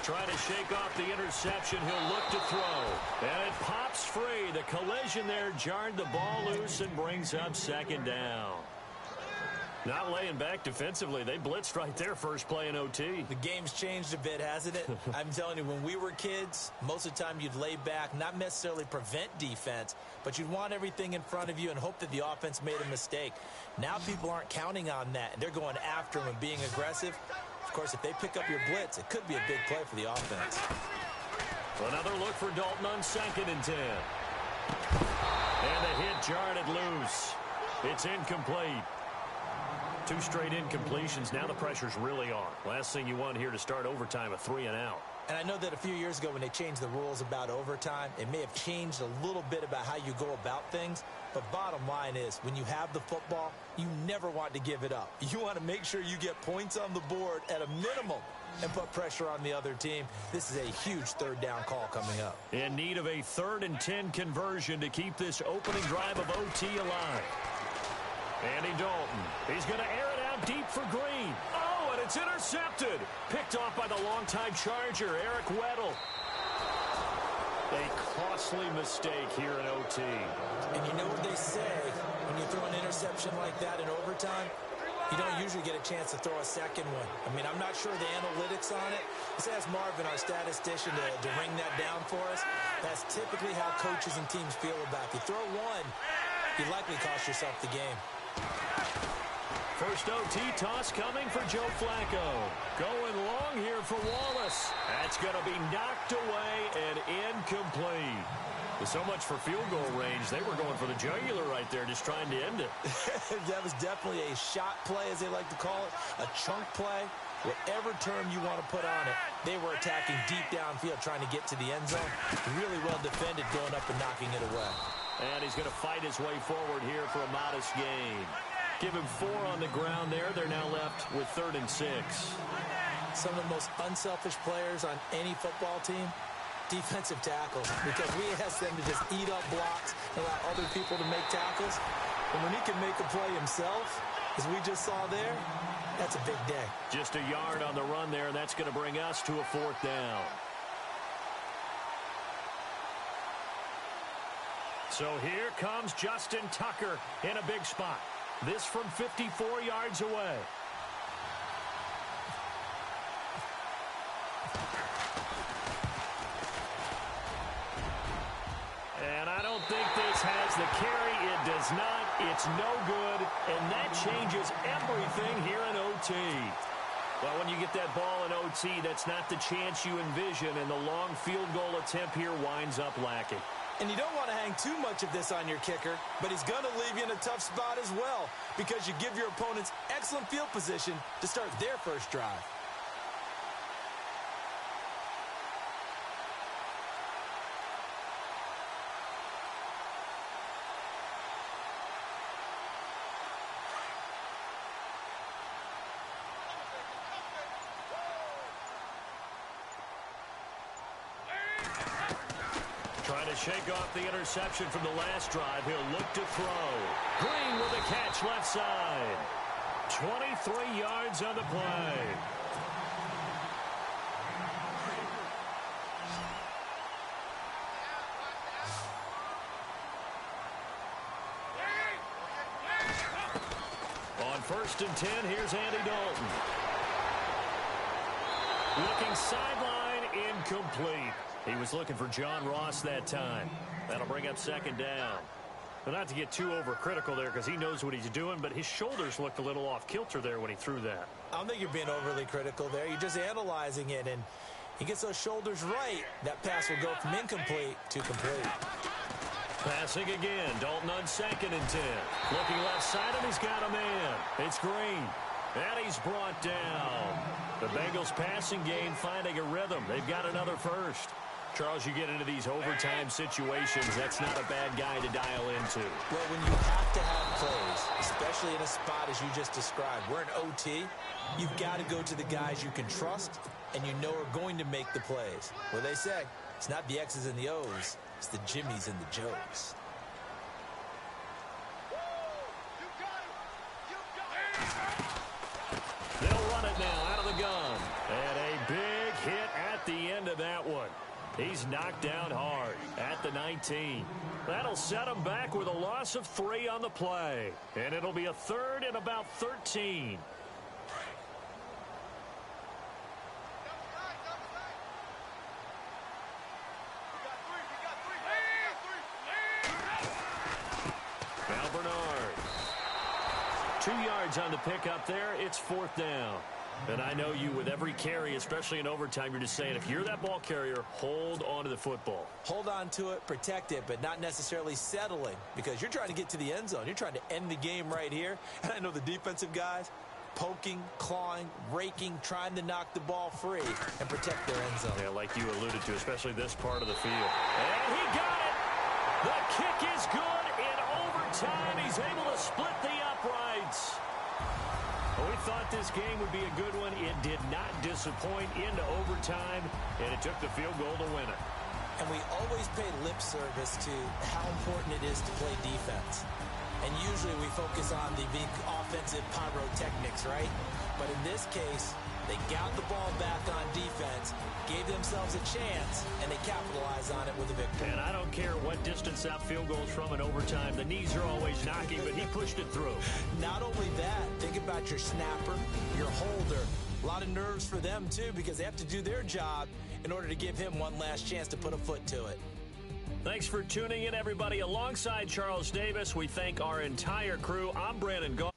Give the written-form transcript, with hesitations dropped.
Trying to shake off the interception. He'll look to throw. And it pops free. The collision there jarred the ball loose and brings up second down. Not laying back defensively. They blitzed right there first play in OT. The game's changed a bit, hasn't it? I'm telling you, when we were kids, most of the time you'd lay back, not necessarily prevent defense, but you'd want everything in front of you and hope that the offense made a mistake. Now people aren't counting on that, and they're going after them and being aggressive. Of course, if they pick up your blitz, it could be a big play for the offense. Another look for Dalton on 2nd and 10. And the hit jarred it loose. It's incomplete. 2 straight incompletions. Now the pressure's really on. Last thing you want here to start overtime, a 3 and out. And I know that a few years ago when they changed the rules about overtime, it may have changed a little bit about how you go about things. But bottom line is, when you have the football, you never want to give it up. You want to make sure you get points on the board at a minimum and put pressure on the other team. This is a huge 3rd down call coming up. In need of a 3rd and 10 conversion to keep this opening drive of OT alive. Andy Dalton. He's going to air it out deep for Green. Oh, and it's intercepted. Picked off by the longtime Charger, Eric Weddle. A costly mistake here in OT. And you know what they say, when you throw an interception like that in overtime, you don't usually get a chance to throw a second one. I mean, I'm not sure the analytics on it. Let's ask Marvin, our statistician, to ring that down for us. That's typically how coaches and teams feel about it. If you throw one, you likely cost yourself the game. First OT toss coming for Joe Flacco. Going long here for Wallace. That's going to be knocked away and incomplete. With so much for field goal range, they were going for the jugular right there, just trying to end it. That was definitely a shot play, as they like to call it, a chunk play. Whatever term you want to put on it, they were attacking deep downfield, trying to get to the end zone. Really well defended, going up and knocking it away. And he's going to fight his way forward here for a modest gain. Give him 4 on the ground there. They're now left with 3rd and 6. Some of the most unselfish players on any football team, defensive tackles, because we ask them to just eat up blocks and allow other people to make tackles. And when he can make a play himself, as we just saw there, that's a big day. Just a yard on the run there, and that's going to bring us to a 4th down. So here comes Justin Tucker in a big spot. This from 54 yards away. And I don't think this has the carry. It does not. It's no good. And that changes everything here in OT. Well, when you get that ball in OT, that's not the chance you envision. And the long field goal attempt here winds up lacking. And you don't want to hang too much of this on your kicker, but he's going to leave you in a tough spot as well, because you give your opponents excellent field position to start their first drive. Trying to shake off the interception from the last drive. He'll look to throw. Green with a catch left side. 23 yards on the play. On 1st and 10, here's Andy Dalton. Looking sideline, incomplete. He was looking for John Ross that time. That'll bring up 2nd down. But not to get too overcritical there, because he knows what he's doing, but his shoulders looked a little off kilter there when he threw that. I don't think you're being overly critical there. You're just analyzing it, and he gets those shoulders right. That pass will go from incomplete to complete. Passing again. Dalton on 2nd and 10. Looking left side, and he's got a man. It's Green. And he's brought down. The Bengals passing game finding a rhythm. They've got another first. Charles, you get into these overtime situations, that's not a bad guy to dial into. Well, when you have to have plays, especially in a spot as you just described, we're in OT, you've got to go to the guys you can trust and you know are going to make the plays. Well, they say, it's not the X's and the O's, it's the Jimmies and the Joes. They'll run it now out of the gun. And a big hit at the is knocked down hard at the 19. That'll set them back with a loss of 3 on the play. And it'll be a 3rd and about 13. Now Bernard. 2 yards on the pickup there. It's 4th down. And I know you, with every carry, especially in overtime, you're just saying, if you're that ball carrier, hold on to the football. Hold on to it, protect it, but not necessarily settling, because you're trying to get to the end zone. You're trying to end the game right here. And I know the defensive guys poking, clawing, raking, trying to knock the ball free and protect their end zone. Yeah, like you alluded to, especially this part of the field. And he got it! The kick is good in overtime. He's able to split the uprights. Well, we thought this game would be a good one. It did not disappoint into overtime, and it took the field goal to win it. And we always pay lip service to how important it is to play defense. And usually we focus on the big offensive pyrotechnics, right? But in this case, they got the ball back on defense, gave themselves a chance, and they capitalized on it with a victory. And I don't care what distance that field goes from in overtime. The knees are always knocking, but he pushed it through. Not only that, think about your snapper, your holder. A lot of nerves for them, too, because they have to do their job in order to give him one last chance to put a foot to it. Thanks for tuning in, everybody. Alongside Charles Davis, we thank our entire crew. I'm Brandon Gault.